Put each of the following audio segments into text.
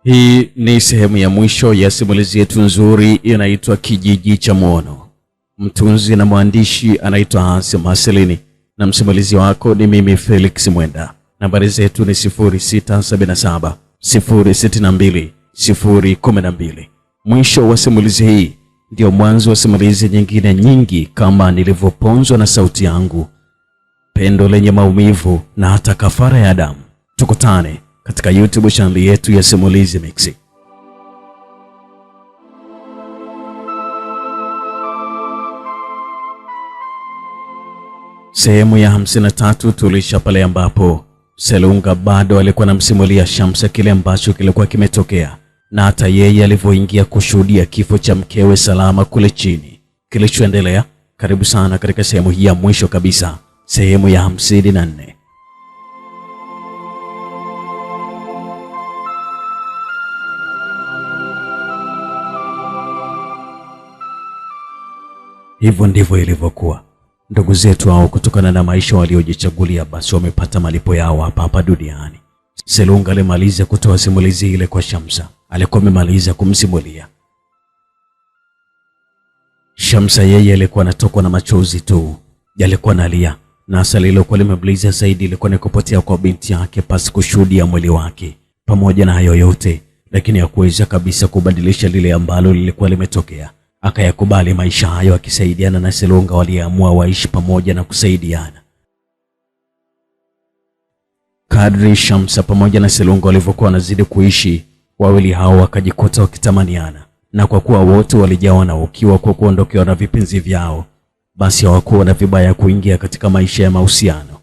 Hii ni sehemu ya mwisho ya simulizi yetu nzuri inaitwa Kijiji cha Muono. Mtunzi na mwandishi anaitwa Hans Marcelini na msimulizi wako ni mimi Felix Mwenda. Nambari zetu ni 0677 062 012. Mwisho wa simulizi hii ndio mwanzo wa simulizi nyingine nyingi kama nilivyoponzwa na sauti yangu, pendo lenye maumivu na hata kafara ya damu. Tukutane katika YouTube channel yetu ya Simulizi Mix. Sehemu ya 53 tulisha pale ambapo Selunga bado alikuwa anamsimulia Shamsa kile ambacho kilikuwa kimetokea na hata yeye alivyoingia kushuhudia kifo cha mkewe Salama kule chini. Kilichoendelea, karibu sana katika sehemu hii ya mwisho kabisa, sehemu ya 54. Hivyo ndivyo ilivyokuwa. Ndugu zetu hao kutokana na maisha waliojichagulia basi wamepata malipo yao hapa duniani. Selunga alimaliza kutoa simulizi ile kwa Shamsa. Alikuwa amemaliza kumsimulia. Shamsa yeye alikuwa anatokwa na machozi tu. Alikuwa analia. Na hasa lilokuwa limemliza zaidi ilikuwa ni kupotea kwa binti yake pasi kushuhudia mwili wake. Pamoja na hayo yote, lakini hakuweza kabisa kubadilisha lile ambalo lilikuwa limetokea. Akayakubali maisha hayo akisaidiana na Selunga, waliamua waishi pamoja na kusaidiana. Kadri Shamsa pamoja na Selunga walivyokuwa wanazidi kuishi, wawili hao wakajikuta wakitamaniana, na kwa kuwa wote walijawa na ukiwa kwa kuondokewa na vipenzi vyao, basi hawakuwa na vibaya kuingia katika maisha ya mahusiano.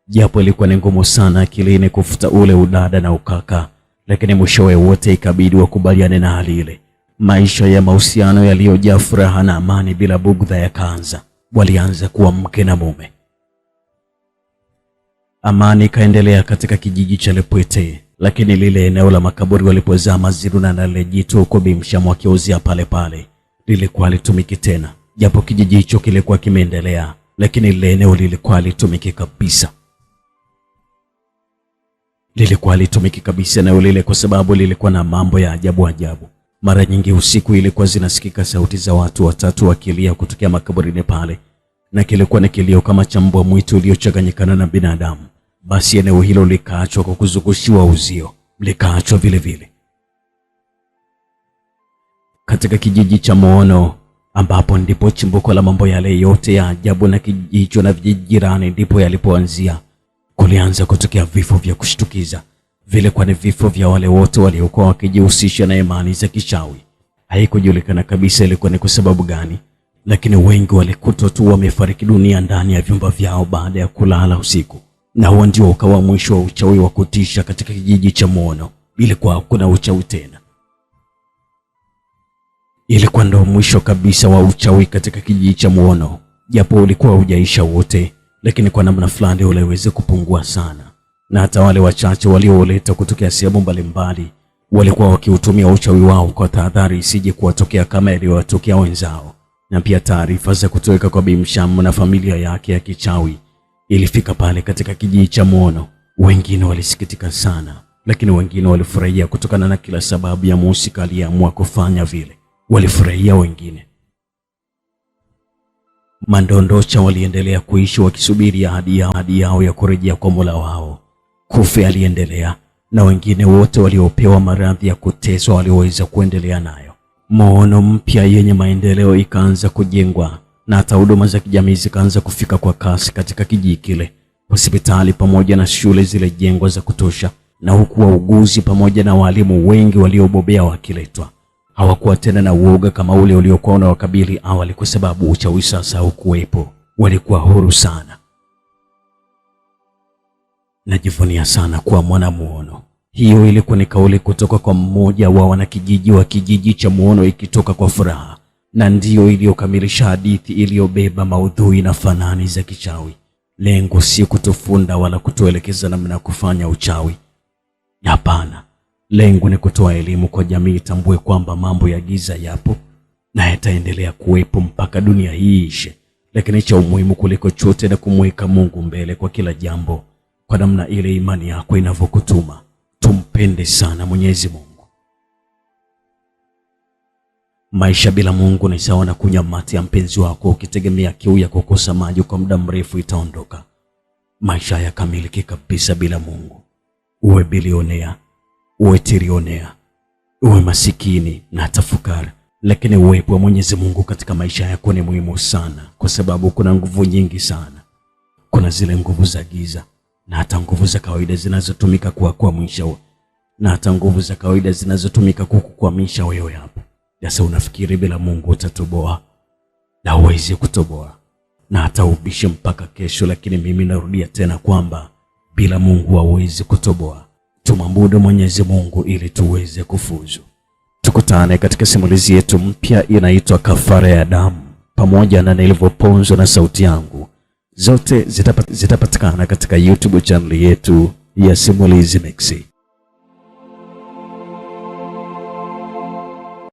Japo ilikuwa ni ngumu sana akilini kufuta ule udada na ukaka, lakini mwishowe wote ikabidi wakubaliane na hali ile. Maisha ya mahusiano yaliyojaa furaha na amani bila bugdha yakaanza. Walianza kuwa mke na mume. Amani kaendelea katika kijiji cha Lepwete, lakini lile eneo la makaburi walipozaa Maziruna na Lejitu huko Bimshamu wakiuzia pale lilikuwa litumiki tena. Japo kijiji hicho kilikuwa kimeendelea, lakini lile eneo lilikuwa litumiki kabisa. Lilikuwa litumiki kabisa eneo lile kwa sababu lilikuwa na mambo ya ajabu. Mara nyingi usiku ilikuwa zinasikika sauti za watu watatu wakilia kutokea makaburini pale, na kilikuwa ni kilio kama cha mbwa mwitu uliochanganyikana na binadamu. Basi eneo hilo likaachwa kwa kuzungushiwa uzio, likaachwa vile. Katika kijiji cha Muono ambapo ndipo chimbuko la mambo yale yote ya ajabu, na kijiji hicho na vijiji jirani ndipo yalipoanzia, kulianza kutokea vifo vya kushtukiza. Vile kwa ni vifo vya wale wote waliokuwa wakijihusisha na imani za kichawi. Haikujulikana kabisa ilikuwa ni kwa sababu gani, lakini wengi walikutwa tu wamefariki dunia ndani ya vyumba vyao baada ya kulala usiku. Na huo ndio ukawa mwisho wa uchawi wa kutisha katika kijiji cha Muono. Ilikuwa hakuna uchawi tena. Ilikuwa ndo mwisho kabisa wa uchawi katika kijiji cha Muono. Japo ulikuwa hujaisha wote, lakini kwa namna fulani uliweza kupungua sana. Na hata wale wachache walioleta kutokea sehemu mbalimbali walikuwa wakiutumia uchawi wao kwa tahadhari isije kuwatokea kama iliyowatokea wenzao. Na pia taarifa za kutoweka kwa Bimshamu na familia yake ya kichawi ilifika pale katika kijiji cha Muono. Wengine walisikitika sana, lakini wengine walifurahia kutokana na kila sababu ya mhusika aliyeamua kufanya vile. Walifurahia wengine. Mandondocha waliendelea kuishi wakisubiri ahadi yao ya kurejea kwa Mola wao. Kufe aliendelea, na wengine wote waliopewa maradhi ya kuteswa walioweza kuendelea nayo. Muono mpya yenye maendeleo ikaanza kujengwa, na hata huduma za kijamii zikaanza kufika kwa kasi katika kijiji kile. Hospitali pamoja na shule zile jengwa za kutosha, na huku wauguzi pamoja na walimu wengi waliobobea wakiletwa. Hawakuwa tena na uoga kama ule uliokuwa unawakabili awali kwa sababu uchawi sasa haukuwepo. Walikuwa huru sana. Najivunia sana kuwa mwana Muono. Hiyo ilikuwa ni kauli kutoka kwa mmoja wa wanakijiji wa kijiji cha Muono, ikitoka kwa furaha, na ndiyo iliyokamilisha hadithi iliyobeba maudhui na fanani za kichawi. Lengo si kutufunda wala kutuelekeza namna ya kufanya uchawi. Hapana, lengo ni kutoa elimu kwa jamii itambue kwamba mambo ya giza yapo na yataendelea kuwepo mpaka dunia hii ishe, lakini cha umuhimu kuliko chote na kumweka Mungu mbele kwa kila jambo. Kwa namna ile imani yako inavyokutuma. Tumpende sana Mwenyezi Mungu. Maisha bila Mungu ni sawa na kunywa mate ya mpenzi wako ukitegemea kiu ya kukosa maji kwa muda mrefu itaondoka. Maisha hayakamiliki kabisa bila Mungu. Uwe bilionea, uwe tirionea, uwe masikini na hata fukara, lakini uwepo wa Mwenyezi Mungu katika maisha yako ni muhimu sana, kwa sababu kuna nguvu nyingi sana. Kuna zile nguvu za giza na hata nguvu za kawaida zinazotumika kukukwamisha, na hata nguvu za kawaida zinazotumika kukukwamisha wewe hapo. Sasa unafikiri bila Mungu utatoboa? Na huwezi kutoboa, na hata ubishe mpaka kesho, lakini mimi narudia tena kwamba bila Mungu hauwezi kutoboa. Tumwabudu Mwenyezi Mungu ili tuweze kufuzu. Tukutane katika simulizi yetu mpya inaitwa Kafara ya Damu, pamoja na Nilivyoponzwa na Sauti Yangu. Zote zitapatikana katika YouTube channel yetu ya Simulizi Mix.